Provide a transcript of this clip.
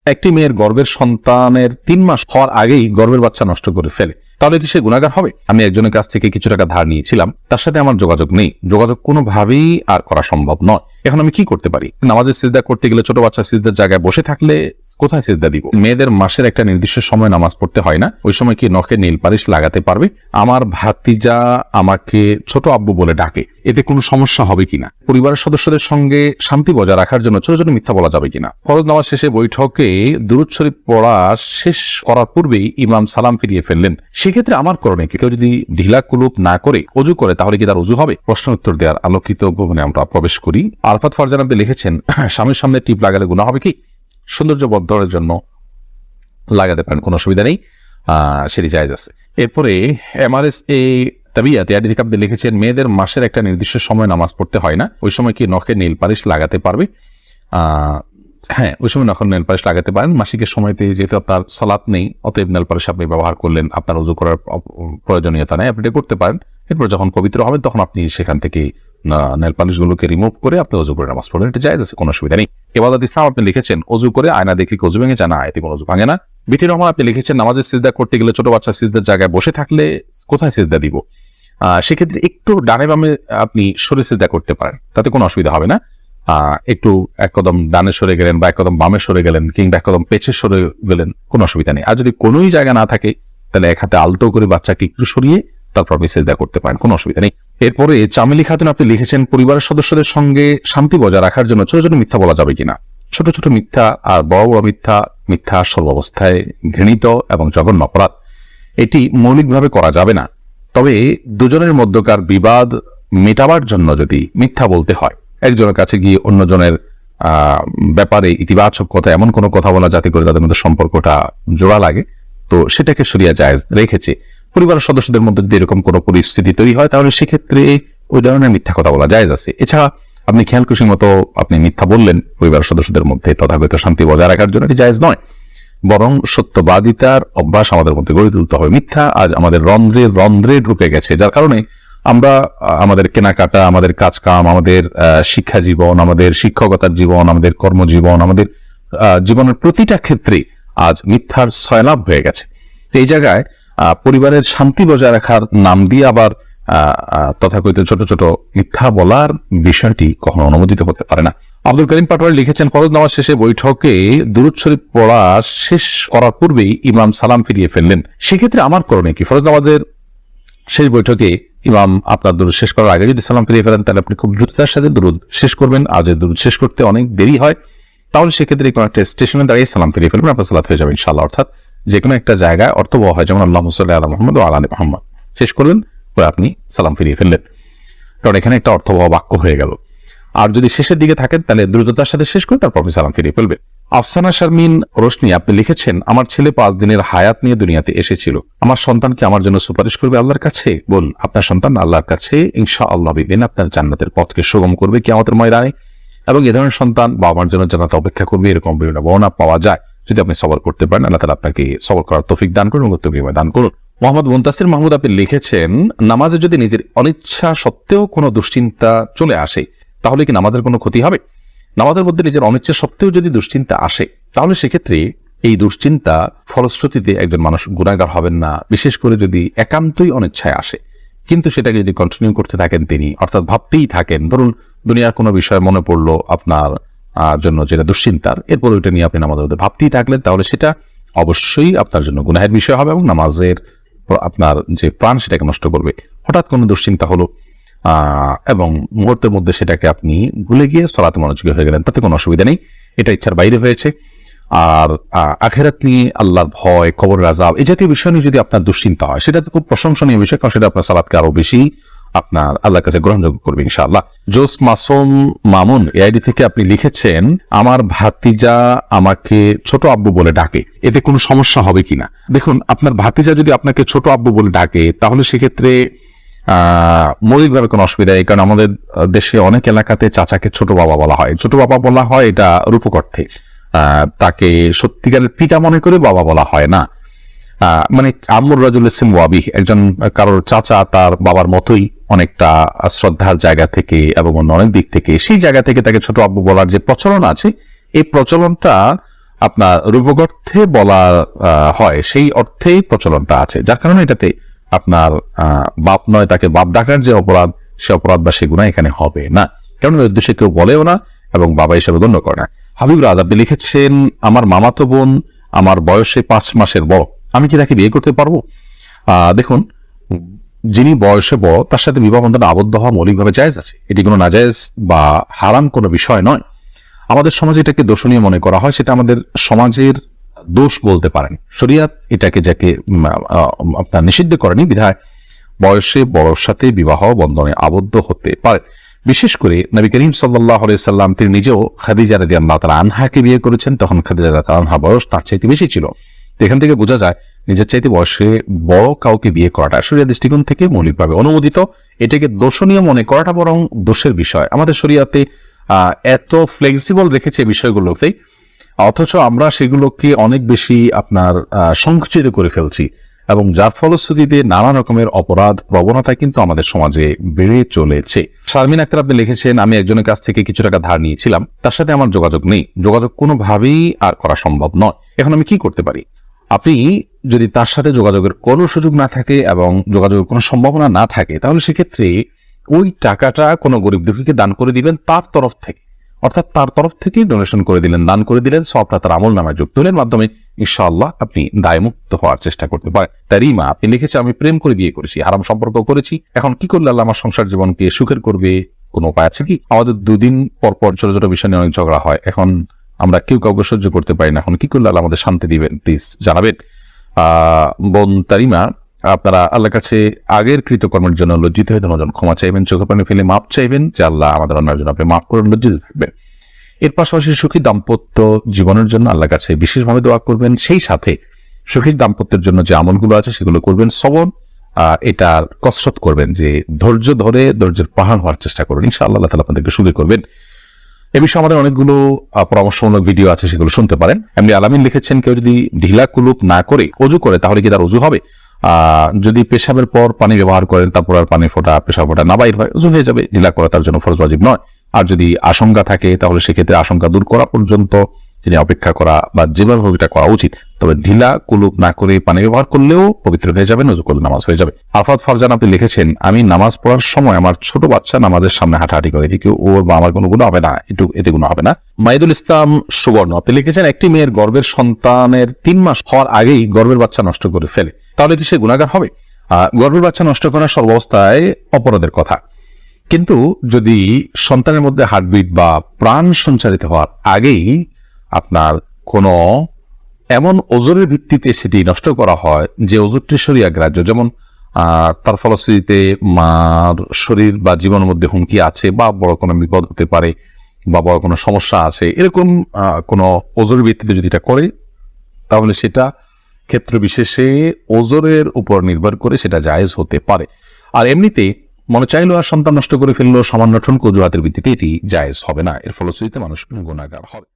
একটি মেয়ের গর্ভের সন্তানের 3 মাস হওয়ার আগেই গর্ভের বাচ্চা নষ্ট করে ফেলে, তাহলে কি সে গুনাহগার হবে? আমি একজনের কাছ থেকে কিছু টাকা ধার নিয়েছিলাম, তার সাথে আমার যোগাযোগ নেই, যোগাযোগ কোনোভাবেই আর করা সম্ভব নয়। এখন আমি কি করতে পারি? নামাজে সিজদা করতে গেলে ছোট বাচ্চা সিজদার জায়গায় বসে থাকলে কোথায় সিজদা দিব? মেয়েদের মাসের একটা নির্দিষ্ট সময় নামাজ পড়তে হয় না, ওই সময় কি নখে নীল পালিশ লাগাতে পারবে? আমার ভাতিজা আমাকে ছোট আব্বু বলে ডাকে, এতে কোনো সমস্যা হবে কিনা? পরিবারের সদস্যদের সঙ্গে শান্তি বজায় রাখার জন্য ছোট ছোট মিথ্যা বলা যাবে কিনা? ফরজ নামাজ শেষে বৈঠকে দুরূদ শরীফ পড়া শেষ করার পূর্বেই ইমাম সালাম ফিরিয়ে ফেললেন, সেক্ষেত্রে আমার করণীয় কি? কেউ যদি ঢিলা কুলুপ না করে ওযু করে তাহলে কি তার ওযু হবে? প্রশ্ন উত্তর দেওয়ার আলোকিত ভবনে আমরা প্রবেশ করি। আরফাত ফারজান আপনি লিখেছেন, স্বামীর সামনে টিপ লাগালে গুনাহ হবে কি? সৌন্দর্য বর্ধনের জন্য লাগাতে পারেন, কোনো অসুবিধা নেই, সেটি জায়েজ আছে। এরপরে MRS আপনি লিখেছেন, মেয়েদের মাসের একটা নির্দিষ্ট সময় নামাজ পড়তে হয় না, ওই সময় কি নখে নীল পালিশ লাগাতে পারবে? হ্যাঁ, ওই সময় নখে নীল পালিশ লাগাতে পারেন। মাসিকের সময়তে যেহেতু আপনার সালাত নেই, অতএব নেল পালিশ আপনি ব্যবহার করলেন, আপনার ওযু করার প্রয়োজনীয়তা নেই, আপনি এটা করতে পারেন। এরপর যখন পবিত্র হবেন তখন আপনি সেখান থেকে নেল পালিশ গুলোকে রিমুভ করে আপনি ওযু করে নামাজ পড়লেন, এটা জায়েজ আছে, কোনো অসুবিধা নেই। ইবাদত ইসলাম আপনি লিখেছেন, ওযু করে আয়না দেখলে ওযু ভেঙে যায় না, এতে কোনো ওযু ভাঙে না। বিটি রহমান আপনি লিখেছেন, নামাজের সিজদা করতে গেলে ছোট বাচ্চা সিজদার জায়গায় বসে থাকলে কোথায় সিজদা দিব? সেক্ষেত্রে একটু ডানে বামে আপনি সরে সিজদা করতে পারেন, তাতে কোনো অসুবিধা হবে না। একটু এক কদম ডানে সরে গেলেন বা এক কদম বামে সরে গেলেন কিংবা এক কদম পেছে সরে গেলেন, কোনো অসুবিধা নেই। আর যদি কোনোই জায়গা না থাকে তাহলে এক হাতে আলতো করে বাচ্চাকে একটু সরিয়ে তারপর আপনি সিজদা করতে পারেন, কোনো অসুবিধা নেই। এরপরে চামেলি খাতুন আপনি লিখেছেন, পরিবারের সদস্যদের সঙ্গে শান্তি বজায় রাখার জন্য ছোট ছোট মিথ্যা বলা যাবে কিনা? ছোট ছোট মিথ্যা আর বড় বড় মিথ্যা, মিথ্যা সর্বাবস্থায় ঘৃণিত এবং জঘন্য অপরাধ, এটি মৌলিকভাবে করা যাবে না। তবে দুজনের মধ্যকার বিবাদ মেটাবার জন্য যদি মিথ্যা বলতে হয়, একজনের কাছে গিয়ে অন্যজনের ব্যাপারে ইতিবাচক কথা, এমন কোনো কথা বলা যাতে করে তাদের মধ্যে সম্পর্কটা জোড়া লাগে, তো সেটাকে শরিয়া জায়েজ রেখেছে। পরিবারের সদস্যদের মধ্যে যদি এরকম কোনো পরিস্থিতি তৈরি হয় তাহলে সেক্ষেত্রে ওই ধরনের মিথ্যা কথা বলা জায়েজ আছে। এছাড়া আপনি খেয়াল খুশির মতো আপনি মিথ্যা বললেন পরিবারের সদস্যদের মধ্যে তথাগত শান্তি বজায় রাখার জন্য, এটি জায়েজ নয়। বরং সত্যবাদিতার অভ্যাস আমাদের মধ্যে গড়ে তুলতে হবে। মিথ্যা আজ আমাদের রন্ধ্রে রন্ধ্রে ঢুকে গেছে, যার কারণে আমরা আমাদের কেনাকাটা, আমাদের কাজকাম, আমাদের শিক্ষা জীবন, আমাদের শিক্ষকতার জীবন, আমাদের কর্মজীবন, আমাদের জীবনের প্রতিটা ক্ষেত্রে আজ মিথ্যার সয়লাভ হয়ে গেছে। এই জায়গায় পরিবারের শান্তি বজায় রাখার নাম দিয়ে আবার তথাকথিত ছোট ছোট মিথ্যা বলার বিষয়টি কখনো অনুমোদিত হতে পারে না। আব্দুল করিম পাটোয়ারি লিখেছেন, ফরজ নামাজ শেষে বৈঠকে দুরূদ শরীফ পড়া শেষ করার পূর্বেই ইমাম সালাম ফিরিয়ে ফেললেন, সেক্ষেত্রে আমার করণীয় কি? ফরজ নামাজের শেষ বৈঠকে ইমাম আপনার দুরূদ শেষ করার আগে যদি সালাম ফিরিয়ে ফেলেন তাহলে আপনি খুব দ্রুততার সাথে দুরূদ শেষ করবেন। আর যদি দুরূদ শেষ করতে অনেক দেরি হয় তাহলে সেক্ষেত্রে কোনো একটা স্টেশনে দাঁড়িয়ে সালাম ফিরিয়ে ফেলবেন, আপনার সালাত হয়ে যাবে ইনশাআল্লাহ। অর্থাৎ যে কোনো একটা জায়গায় অর্থবহ হয়, যেমন আল্লাহুম্মা সাল্লি আলা মুহাম্মাদ ওয়া আলা আলি মুহাম্মাদ শেষ করলেন, পরে আপনি সালাম ফিরিয়ে ফেললেন, কারণ এখানে একটা অর্থবহ বাক্য হয়ে গেল। আর যদি শেষের দিকে থাকেন তাহলে দ্রুততার সাথে শেষ করে তারপর আপনি সালাম ফিরিয়ে ফেলবেন। আফসানা শারমিন রোশনি আপনি লিখেছেন, আমার ছেলে 5 দিনের হায়াত নিয়ে দুনিয়াতে এসেছিল, আমার সন্তানকে আমার জন্য সুপারিশ করবে আল্লাহর কাছে? বল, আপনার সন্তান আল্লাহর কাছে ইনশাআল্লাহ বিদিন আপনার জান্নাতের পথকে সুগম করবে কিয়ামতের ময়দানে, এবং এ ধরনের সন্তান বাবা মার জন্য জান্নাতে অপেক্ষা করবে, এরকম বিভিন্ন বর্ণনা পাওয়া যায়। যদি আপনি সবর করতে পারেন, আল্লাহ তাআলা আপনাকে সবর করার তৌফিক দান করুন, উত্তম বিনিময় দান করুন। মোহাম্মদ মুনতাসির মাহমুদ আপনি লিখেছেন, নামাজে যদি নিজের অনিচ্ছা সত্ত্বেও কোনো দুশ্চিন্তা চলে আসে তাহলে কি নামাজের কোনো ক্ষতি হবে? নামাজের মধ্যে নিজের অনিচ্ছা সত্ত্বেও যদি দুশ্চিন্তা আসে তাহলে সেক্ষেত্রে এই দুশ্চিন্তা ফলশ্রুতিতে একজন মানুষ গুনাহগার হবেন না, বিশেষ করে যদি একান্তই অনিচ্ছায় আসে। কিন্তু সেটাকে যদি কন্টিনিউ করতে থাকেন তিনি, অর্থাৎ ভাবতেই থাকেন, ধরুন দুনিয়ার কোনো বিষয় মনে পড়লো আপনার জন্য যেটা দুশ্চিন্তার, এরপর ওইটা নিয়ে আপনি নামাজের মধ্যে ভাবতেই থাকলেন, তাহলে সেটা অবশ্যই আপনার জন্য গুনাহের বিষয় হবে এবং নামাজের আপনার যে প্রাণ সেটাকে নষ্ট করবে। হঠাৎ কোনো দুশ্চিন্তা হলো এবং মুহূর্তের মধ্যে সেটাকে আপনি ভুলে গিয়ে সালাতে মনোযোগী হয়ে গেলেন, তাতে কোনো অসুবিধা নেই, এটা ইচ্ছার বাইরে হয়েছে। আর আখিরাত নিয়ে আল্লাহর ভয়, কবরের আযাব, এই জাতীয় বিষয় নিয়ে যদি আপনার দুশ্চিন্তা হয় সেটা তো খুব প্রশংসনীয় বিষয়, কারণ সেটা আপনার সালাতকে আরো বেশি আপনার আল্লাহর কাছে গ্রহণযোগ্য করবে ইনশাআল্লাহ। জোস মাসুম মামুন এআইডি থেকে আপনি লিখেছেন, আমার ভাতিজা আমাকে ছোট আব্বু বলে ডাকে, এতে কোনো সমস্যা হবে কিনা? দেখুন, আপনার ভাতিজা যদি আপনাকে ছোট আব্বু বলে ডাকে তাহলে সেক্ষেত্রে মৌলিকভাবে কোনো অসুবিধা নেই, কারণ আমাদের দেশে অনেক এলাকাতে চাচাকে ছোট বাবা বলা হয়। ছোট বাবা বলা হয় এটা রূপক অর্থে, তাকে সত্যিকারের পিতা মনে করে বাবা বলা হয় না। মানে আম্মুর রাজুল ইসলাম ওয়াবি, একজন কারোর চাচা তার বাবার মতোই অনেকটা শ্রদ্ধার জায়গা থেকে এবং অন্য অনেক দিক থেকে সেই জায়গা থেকে তাকে ছোট আব্বু বলার যে প্রচলন আছে, এই প্রচলনটা আপনার রূপক অর্থে বলা হয় সেই অর্থেই প্রচলনটা আছে, যার কারণে এটাতে আপনার বাপ নয় তাকে বাপ ডাকার যে অপরাধ, সে অপরাধ বা সে গুনাহ এখানে হবে না, কারণ ওই উদ্দেশ্যে কেউ বলেও না এবং বাবা হিসেবে গণ্য করে না। হাবিব রাজ আপনি লিখেছেন, আমার মামাতো বোন আমার বয়সে 5 মাসের বড়, আমি কি তাকে বিয়ে করতে পারবো? দেখুন, যিনি বয়সে বড় তার সাথে বিবাহ বন্ধনে আবদ্ধ হওয়া মৌলিকভাবে জায়েজ আছে, এটি কোনো নাজায়েজ বা হারাম কোনো বিষয় নয়। আমাদের সমাজে এটাকে দোষণীয় মনে করা হয়, সেটা আমাদের সমাজের দোষ বলতে পারেন। শরিয়াত এটাকে যাকে আপনার নিষিদ্ধ করেনি, বিধায় বয়সে বড়র সাথে বিবাহ বন্ধনে আবদ্ধ হতে পারে। বিশেষ করে নবী করিম সাল্লাল্লাহু আলাইহি সাল্লাম তিনি নিজেও খাদিজা রাদিয়াল্লাহু তাআলা আনহাকে বিয়ে করেছেন, তখন খাদিজা রাদিয়াল্লাহু তাআলা আনহার বয়স তার চাইতে বেশি ছিল। এখান থেকে বোঝা যায় নিজের চাইতে বয়সে বড় কাউকে বিয়ে করাটা শরিয়ার দৃষ্টিকোণ থেকে মৌলিকভাবে অনুমোদিত। এটাকে দোষণীয় মনে করাটা বরং দোষের বিষয়। আমাদের শরিয়াতে এত ফ্লেক্সিবল রেখেছে বিষয়গুলোতে, অথচ আমরা সেগুলোকে অনেক বেশি আপনার সংকুচিত করে ফেলছি, এবং যার ফলশ্রুতিতে নানা রকমের অপরাধ প্রবণতা কিন্তু আমাদের সমাজে বেড়ে চলেছে। শারমিন আক্তার আপনি লিখেছেন, আমি একজনের কাছ থেকে কিছু টাকা ধার নিয়েছিলাম, তার সাথে আমার যোগাযোগ নেই, যোগাযোগ কোনোভাবেই আর করা সম্ভব নয়, এখন আমি কি করতে পারি? আপনি যদি তার সাথে যোগাযোগের কোনো সুযোগ না থাকে এবং যোগাযোগের কোনো সম্ভাবনা না থাকে, তাহলে সেক্ষেত্রে ওই টাকাটা কোনো গরিব দুঃখীকে দান করে দিবেন তার তরফ থেকে, অর্থাৎ তার তরফ থেকেই ডোনেশন করে দিলেন, দান করে দিলেন, সবটা তার আমল নামায় যুক্ত হলেন, মাধ্যমে ইনশাআল্লাহ আপনি দায়মুক্ত হওয়ার চেষ্টা করতে পারেন। তারিমা আপনি লিখেছে, আমি প্রেম করে বিয়ে করেছি, হারাম সম্পর্ক করেছি, এখন কি করলে আল্লাহ আমার সংসার জীবনকে সুখের করবে? কোনো উপায় আছে কি? আমাদের 2 দিন পর পর ছোট ছোট বিষয় নিয়ে অনেক ঝগড়া হয়, এখন আমরা কেউ কাউকে সহ্য করতে পারি না, এখন কি করলে আল্লাহ আমাদের শান্তি দিবেন? প্লিজ জানাবেন। বোন তারিমা, আপনারা আল্লাহর কাছে আগের কৃতকর্মের জন্য লজ্জিত হয়ে ধন্যজন ক্ষমা চাইবেন, চোখে পানি ফেলে মাপ চাইবেন যে আল্লাহ আমাদের অন্যায়ের জন্য আপনি মাফ করেন, লজ্জিত থাকবেন। এর পাশাপাশি সুখী দাম্পত্য জীবনের জন্য আল্লাহর কাছে বিশেষভাবে দোয়া করবেন, সেই সাথে সুখী দাম্পত্যের জন্য যে আমলগুলো আছে সেগুলো করবেন, সবর এটার কসরত করবেন, যে ধৈর্য ধরে ধৈর্যের পাহাড় হওয়ার চেষ্টা করবেন, ইনশাআল্লাহ আল্লাহ তাআলা আপনাদেরকে সুখী করবেন। এ বিষয়ে আমাদের অনেকগুলো পরামর্শমূলক ভিডিও আছে, সেগুলো শুনতে পারেন। এমনি আলামিন লিখেছেন, কেউ যদি ঢিলা কুলুপ না করে অজু করে তাহলে কি তার অজু হবে? যদি পেশাবের পর পানি ব্যবহার করেন, তারপর আর পানি ফোঁটা পেশাব ফোঁটা না বাইর হয়, অজু হয়ে যাবে, ঢিলা করা তার জন্য ফরজ ওয়াজিব নয়। আর যদি আশঙ্কা থাকে তাহলে সেক্ষেত্রে আশঙ্কা দূর করা পর্যন্ত তিনি অপেক্ষা করা বা যেভাবে এটা করা উচিত। তবে ঢিলা কুলুপ না করে পানি ব্যবহার করলেও পবিত্র হয়ে যাবেন, অজু করলে নামাজ হয়ে যাবে। আরফাত ফারজান আপনি লিখেছেন, আমি নামাজ পড়ার সময় আমার ছোট বাচ্চা নামাজের সামনে হাঁটাহাঁটি করে, এতে ওর বা আমার কোনো গুনাহ হবে না? এতে গুনাহ হবে না? মাইদুল ইসলাম সুবর্ণ আপনি লিখেছেন, একটি মেয়ের গর্ভের সন্তানের 3 মাস হওয়ার আগেই গর্ভের বাচ্চা নষ্ট করে ফেলে, তাহলে কি সে গুনাহগার হবে? গর্ভের বাচ্চা নষ্ট করা সর্বাবস্থায় অপরাধের কথা, কিন্তু যদি সন্তানের মধ্যে হার্টবিট বা প্রাণ সঞ্চারিত হওয়ার আগেই আপনার কোনো এমন ওজরের ভিত্তিতে সেটি নষ্ট করা হয় যে ওজরটি শরীয়া গ্রাহ্য, যেমন তার ফলশ্রুতিতে মার শরীর বা জীবনের মধ্যে হুমকি আছে, বা বড় কোনো বিপদ হতে পারে, বা বড় কোনো সমস্যা আছে, এরকম কোনো ওজরের ভিত্তিতে যদি এটা করে, তাহলে সেটা ক্ষেত্র বিশেষে ওজরের উপর নির্ভর করে সেটা জায়েজ হতে পারে। আর এমনিতে মনে চাইলো আর সন্তান নষ্ট করে ফেললো সামান্য ঠুনকো অজুহাতের ভিত্তিতে, এটি জায়েজ হবে না, এর ফলশ্রুতিতে মানুষ গুনাহগার হবে।